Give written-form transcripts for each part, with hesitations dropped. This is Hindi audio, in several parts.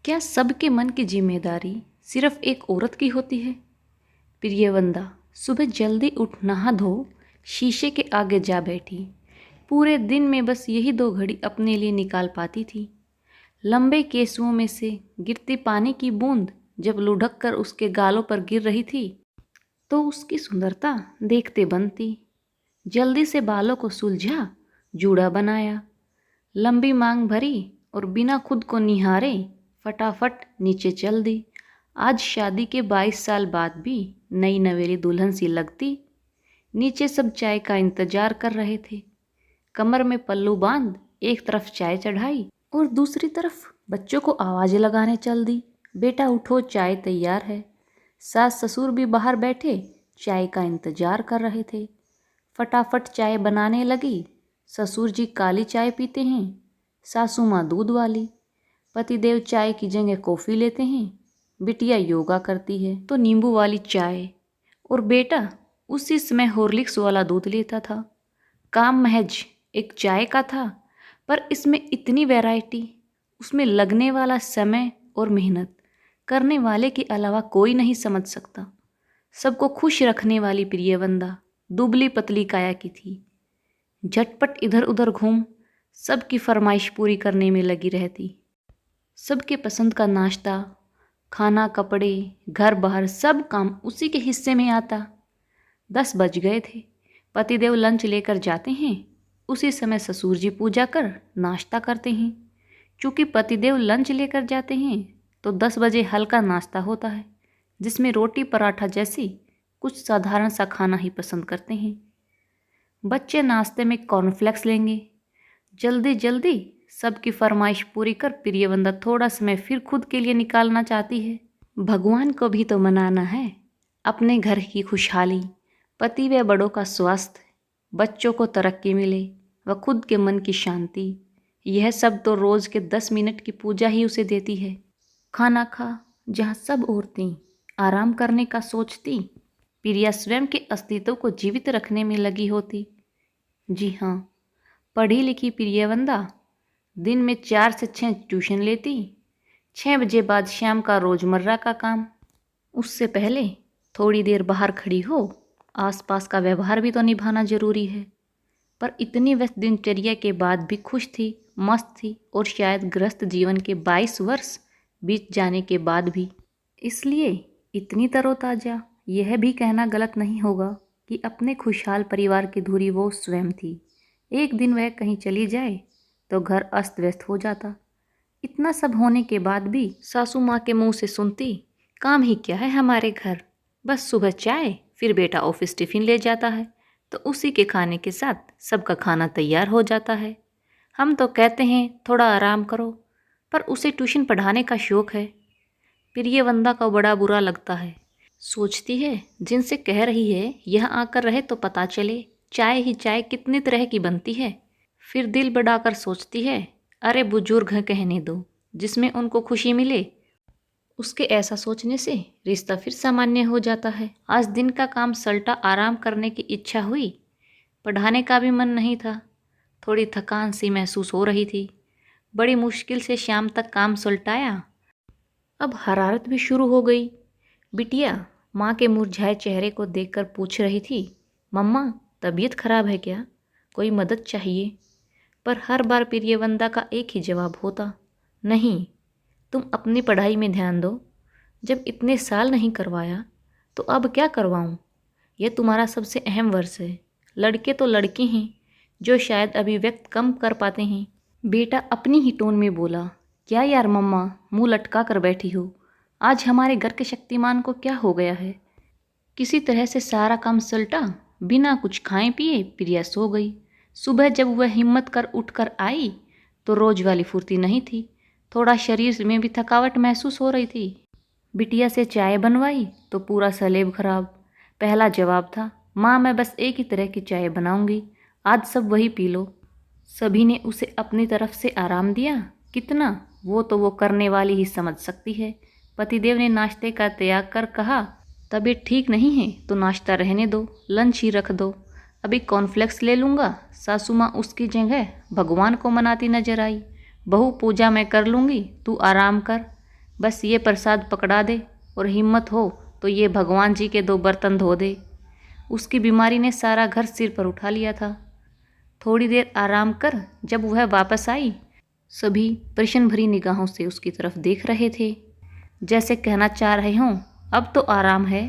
क्या सबके मन की जिम्मेदारी सिर्फ एक औरत की होती है? प्रियवंदा सुबह जल्दी उठ नहा धो शीशे के आगे जा बैठी। पूरे दिन में बस यही 2 घड़ी अपने लिए निकाल पाती थी। लंबे केसुओं में से गिरती पानी की बूंद जब लुढ़क कर उसके गालों पर गिर रही थी तो उसकी सुंदरता देखते बनती। जल्दी से बालों को सुलझा, जूड़ा बनाया, लंबी मांग भरी और बिना खुद को निहारे फटाफट नीचे चल दी। आज शादी के 22 साल बाद भी नई नवेली दुल्हन सी लगती। नीचे सब चाय का इंतजार कर रहे थे। कमर में पल्लू बांध एक तरफ चाय चढ़ाई और दूसरी तरफ बच्चों को आवाज़ें लगाने चल दी। बेटा उठो, चाय तैयार है। सास ससुर भी बाहर बैठे चाय का इंतजार कर रहे थे। फटाफट चाय बनाने लगी। ससुर जी काली चाय पीते हैं, सासू माँ दूध वाली। पतिदेव चाय की जगह कॉफ़ी लेते हैं। बिटिया योगा करती है तो नींबू वाली चाय, और बेटा उसी समय हॉर्लिक्स वाला दूध लेता था। काम महज एक चाय का था, पर इसमें इतनी वैरायटी, उसमें लगने वाला समय और मेहनत करने वाले के अलावा कोई नहीं समझ सकता। सबको खुश रखने वाली प्रियवंदा दुबली पतली काया की थी। झटपट इधर उधर घूम सबकी फरमाइश पूरी करने में लगी रहती। सबके पसंद का नाश्ता, खाना, कपड़े, घर बाहर सब काम उसी के हिस्से में आता। 10 बज गए थे। पतिदेव लंच लेकर जाते हैं। उसी समय ससुर जी पूजा कर नाश्ता करते हैं। चूँकि पतिदेव लंच लेकर जाते हैं तो 10 बजे हल्का नाश्ता होता है, जिसमें रोटी पराठा जैसी कुछ साधारण सा खाना ही पसंद करते हैं। बच्चे नाश्ते में कॉर्नफ्लेक्स लेंगे। जल्दी जल्दी सबकी फरमाइश पूरी कर प्रियवंदा थोड़ा समय फिर खुद के लिए निकालना चाहती है। भगवान को भी तो मनाना है, अपने घर की खुशहाली, पति व बड़ों का स्वास्थ्य, बच्चों को तरक्की मिले व खुद के मन की शांति। यह सब तो रोज़ के 10 मिनट की पूजा ही उसे देती है। खाना खा जहाँ सब औरतें आराम करने का सोचती, प्रिया स्वयं के अस्तित्व को जीवित रखने में लगी होती। जी हाँ, पढ़ी लिखी प्रियवंदा दिन में 4 से 6 ट्यूशन लेती। 6 बजे बाद शाम का रोज़मर्रा का काम। उससे पहले थोड़ी देर बाहर खड़ी हो, आसपास का व्यवहार भी तो निभाना जरूरी है। पर इतनी व्यस्त दिनचर्या के बाद भी खुश थी, मस्त थी, और शायद गृहस्थ जीवन के 22 वर्ष बीत जाने के बाद भी। इसलिए इतनी तरोताज़ा यह भी कहना गलत नहीं होगा कि अपने खुशहाल परिवार की धुरी वो स्वयं थी। एक दिन वह कहीं चली जाए तो घर अस्त व्यस्त हो जाता। इतना सब होने के बाद भी सासू माँ के मुंह से सुनती, काम ही क्या है हमारे घर, बस सुबह चाय, फिर बेटा ऑफिस टिफ़िन ले जाता है तो उसी के खाने के साथ सबका खाना तैयार हो जाता है। हम तो कहते हैं थोड़ा आराम करो, पर उसे ट्यूशन पढ़ाने का शौक़ है। प्रियवंदा को बड़ा बुरा लगता है। सोचती है जिनसे कह रही है यहाँ आकर रहे तो पता चले चाय ही चाय कितनी तरह की बनती है। फिर दिल बढ़ाकर सोचती है, अरे बुजुर्ग हैं, कहने दो, जिसमें उनको खुशी मिले। उसके ऐसा सोचने से रिश्ता फिर सामान्य हो जाता है। आज दिन का काम सलटा, आराम करने की इच्छा हुई, पढ़ाने का भी मन नहीं था। थोड़ी थकान सी महसूस हो रही थी। बड़ी मुश्किल से शाम तक काम सुलटाया। अब हरारत भी शुरू हो गई। बिटिया माँ के मुरझाए चेहरे को देखकर पूछ रही थी, मम्मा तबीयत खराब है क्या, कोई मदद चाहिए? पर हर बार प्रियवंदा का एक ही जवाब होता, नहीं, तुम अपनी पढ़ाई में ध्यान दो। जब इतने साल नहीं करवाया तो अब क्या करवाऊँ? यह तुम्हारा सबसे अहम वर्ष है। लड़के तो लड़के हैं जो शायद अभिव्यक्त कम कर पाते हैं। बेटा अपनी ही टोन में बोला, क्या यार मम्मा मुंह लटका कर बैठी हो? आज हमारे घर के शक्तिमान को क्या हो गया है? किसी तरह से सारा काम सलटा। बिना कुछ खाए पिए प्रिया सो गई। सुबह जब वह हिम्मत कर उठकर आई तो रोज वाली फुर्ती नहीं थी। थोड़ा शरीर में भी थकावट महसूस हो रही थी। बिटिया से चाय बनवाई तो पूरा सलेब खराब। पहला जवाब था, माँ मैं बस एक ही तरह की चाय बनाऊंगी, आज सब वही पी लो। सभी ने उसे अपनी तरफ से आराम दिया। कितना, वो तो वो करने वाली ही समझ सकती है। पतिदेव ने नाश्ते का त्याग कर कहा, तबीयत ठीक नहीं है तो नाश्ता रहने दो, लंच ही रख दो, अभी कॉर्नफ्लेक्स ले लूँगा। सासू माँ उसकी जगह भगवान को मनाती नजर आई। बहू पूजा मैं कर लूँगी, तू आराम कर। बस ये प्रसाद पकड़ा दे और हिम्मत हो तो ये भगवान जी के 2 बर्तन धो दे। उसकी बीमारी ने सारा घर सिर पर उठा लिया था। थोड़ी देर आराम कर जब वह वापस आई, सभी प्रश्न भरी निगाहों से उसकी तरफ देख रहे थे, जैसे कहना चाह रहे हों अब तो आराम है।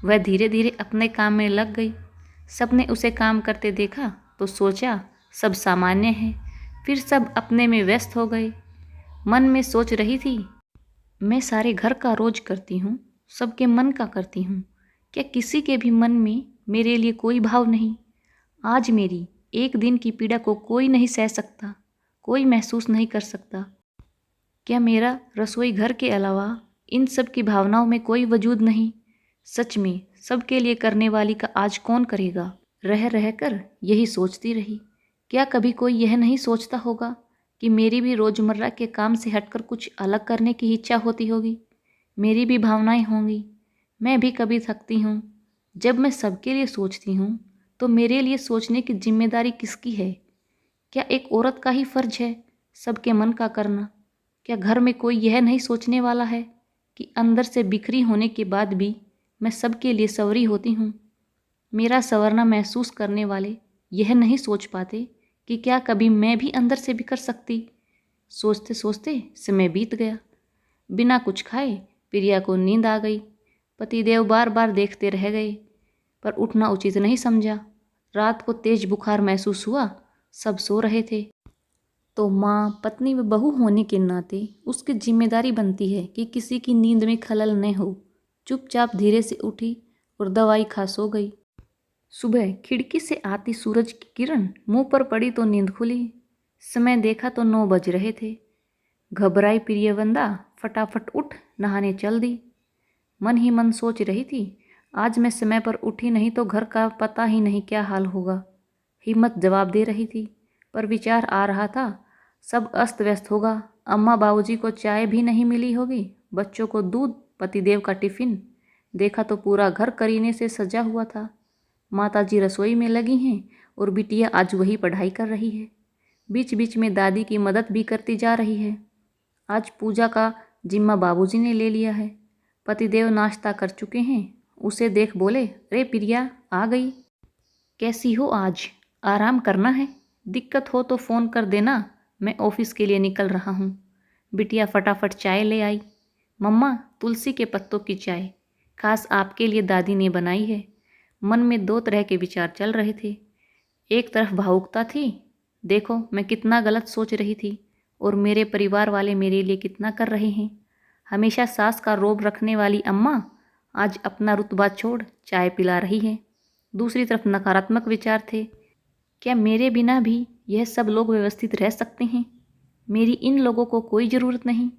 वह धीरे धीरे अपने काम में लग गई। सबने उसे काम करते देखा तो सोचा सब सामान्य है, फिर सब अपने में व्यस्त हो गए। मन में सोच रही थी, मैं सारे घर का रोज करती हूँ, सबके मन का करती हूँ, क्या किसी के भी मन में मेरे लिए कोई भाव नहीं? आज मेरी एक दिन की पीड़ा को कोई नहीं सह सकता, कोई महसूस नहीं कर सकता। क्या मेरा रसोई घर के अलावा इन सब की भावनाओं में कोई वजूद नहीं? सच में सबके लिए करने वाली का आज कौन करेगा? रह रह कर यही सोचती रही। क्या कभी कोई यह नहीं सोचता होगा कि मेरी भी रोज़मर्रा के काम से हटकर कुछ अलग करने की इच्छा होती होगी? मेरी भी भावनाएं होंगी, मैं भी कभी थकती हूँ। जब मैं सबके लिए सोचती हूँ तो मेरे लिए सोचने की जिम्मेदारी किसकी है? क्या एक औरत का ही फर्ज है सबके मन का करना? क्या घर में कोई यह नहीं सोचने वाला है कि अंदर से बिखरी होने के बाद भी मैं सबके लिए संवरी होती हूँ? मेरा संवरना महसूस करने वाले यह नहीं सोच पाते कि क्या कभी मैं भी अंदर से बिखर सकती? सोचते सोचते समय बीत गया। बिना कुछ खाए प्रिया को नींद आ गई। पतिदेव बार बार देखते रह गए, पर उठना उचित नहीं समझा। रात को तेज बुखार महसूस हुआ, सब सो रहे थे। तो माँ, पत्नी व बहू होने के नाते उसकी जिम्मेदारी बनती है कि किसी की नींद में खलल न हो। चुपचाप धीरे से उठी और दवाई खा सो गई। सुबह खिड़की से आती सूरज की किरण मुंह पर पड़ी तो नींद खुली। समय देखा तो 9 बज रहे थे। घबराई प्रियवंदा फटाफट उठ नहाने चल दी। मन ही मन सोच रही थी, आज मैं समय पर उठी नहीं तो घर का पता ही नहीं क्या हाल होगा। हिम्मत जवाब दे रही थी, पर विचार आ रहा था सब अस्त व्यस्त होगा। अम्मा बाबूजी को चाय भी नहीं मिली होगी, बच्चों को दूध, पतिदेव का टिफिन। देखा तो पूरा घर करीने से सजा हुआ था। माताजी रसोई में लगी हैं और बिटिया आज वही पढ़ाई कर रही है। बीच बीच में दादी की मदद भी करती जा रही है। आज पूजा का जिम्मा बाबूजी ने ले लिया है। पतिदेव नाश्ता कर चुके हैं। उसे देख बोले, अरे प्रिया आ गई, कैसी हो आज? आराम करना है? दिक्कत हो तो फ़ोन कर देना, मैं ऑफिस के लिए निकल रहा हूँ। बिटिया फटाफट चाय ले आई। मम्मा, तुलसी के पत्तों की चाय, खास आपके लिए दादी ने बनाई है। मन में 2 तरह के विचार चल रहे थे। एक तरफ भावुकता थी, देखो मैं कितना गलत सोच रही थी और मेरे परिवार वाले मेरे लिए कितना कर रहे हैं। हमेशा सास का रोब रखने वाली अम्मा आज अपना रुतबा छोड़ चाय पिला रही है। दूसरी तरफ नकारात्मक विचार थे, क्या मेरे बिना भी यह सब लोग व्यवस्थित रह सकते हैं? मेरी इन लोगों को कोई ज़रूरत नहीं।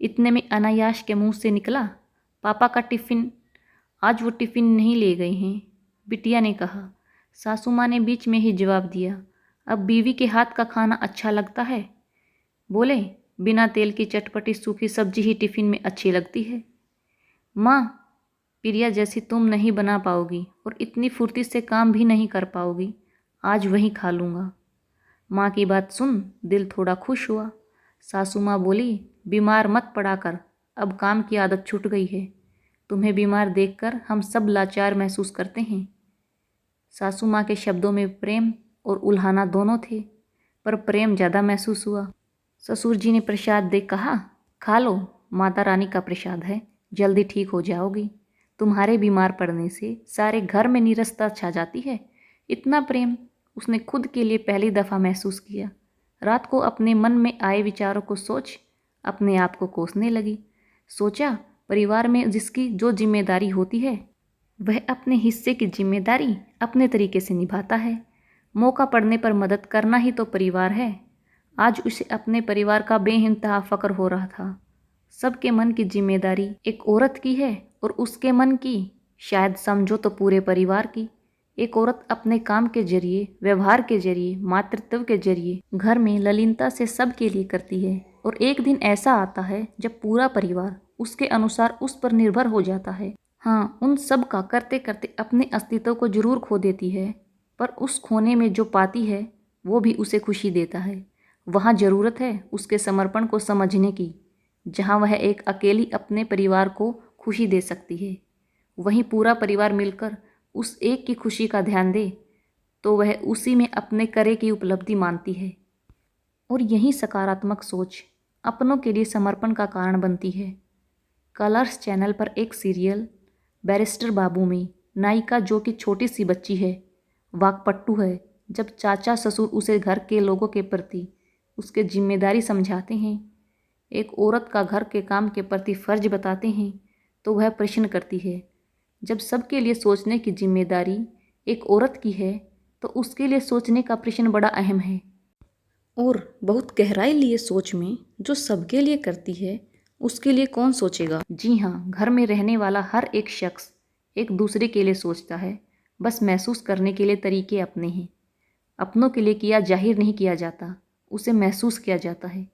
इतने में अनायास के मुंह से निकला, पापा का टिफ़िन। आज वो टिफ़िन नहीं ले गए हैं, बिटिया ने कहा। सासू माँ ने बीच में ही जवाब दिया, अब बीवी के हाथ का खाना अच्छा लगता है? बोले, बिना तेल की चटपटी सूखी सब्जी ही टिफ़िन में अच्छी लगती है। माँ, प्रिया जैसी तुम नहीं बना पाओगी और इतनी फुर्ती से काम भी नहीं कर पाओगी। आज वहीं खा लूँगा। माँ की बात सुन दिल थोड़ा खुश हुआ। सासू माँ बोली, बीमार मत पड़ा कर, अब काम की आदत छूट गई है। तुम्हें बीमार देखकर हम सब लाचार महसूस करते हैं। सासू माँ के शब्दों में प्रेम और उल्हाना दोनों थे, पर प्रेम ज़्यादा महसूस हुआ। ससुर जी ने प्रसाद दे कहा, खा लो, माता रानी का प्रसाद है, जल्दी ठीक हो जाओगी। तुम्हारे बीमार पड़ने से सारे घर में नीरसता छा जाती है। इतना प्रेम उसने खुद के लिए पहली दफ़ा महसूस किया। रात को अपने मन में आए विचारों को सोच अपने आप को कोसने लगी। सोचा, परिवार में जिसकी जो जिम्मेदारी होती है वह अपने हिस्से की जिम्मेदारी अपने तरीके से निभाता है। मौका पड़ने पर मदद करना ही तो परिवार है। आज उसे अपने परिवार का बेइंतहा फ़क्र हो रहा था। सबके मन की जिम्मेदारी एक औरत की है और उसके मन की, शायद समझो तो पूरे परिवार की। एक औरत अपने काम के जरिए, व्यवहार के जरिए, मातृत्व के जरिए घर में ललीनता से सबके लिए करती है, और एक दिन ऐसा आता है जब पूरा परिवार उसके अनुसार उस पर निर्भर हो जाता है। हाँ, उन सब का करते करते अपने अस्तित्व को जरूर खो देती है, पर उस खोने में जो पाती है वो भी उसे खुशी देता है। वहाँ ज़रूरत है उसके समर्पण को समझने की, जहाँ वह एक अकेली अपने परिवार को खुशी दे सकती है, वहीं पूरा परिवार मिलकर उस एक की खुशी का ध्यान दे तो वह उसी में अपने करे की उपलब्धि मानती है। और यही सकारात्मक सोच अपनों के लिए समर्पण का कारण बनती है। कलर्स चैनल पर एक सीरियल बैरिस्टर बाबू में नायिका, जो कि छोटी सी बच्ची है, वाकपट्टू है, जब चाचा ससुर उसे घर के लोगों के प्रति उसके जिम्मेदारी समझाते हैं, एक औरत का घर के काम के प्रति फर्ज बताते हैं, तो वह प्रश्न करती है, जब सबके लिए सोचने की जिम्मेदारी एक औरत की है तो उसके लिए सोचने का प्रश्न बड़ा अहम है। और बहुत गहराई लिए सोच में जो सबके लिए करती है उसके लिए कौन सोचेगा। जी हाँ, घर में रहने वाला हर एक शख्स एक दूसरे के लिए सोचता है, बस महसूस करने के लिए तरीके अपने हैं। अपनों के लिए किया जाहिर नहीं किया जाता, उसे महसूस किया जाता है।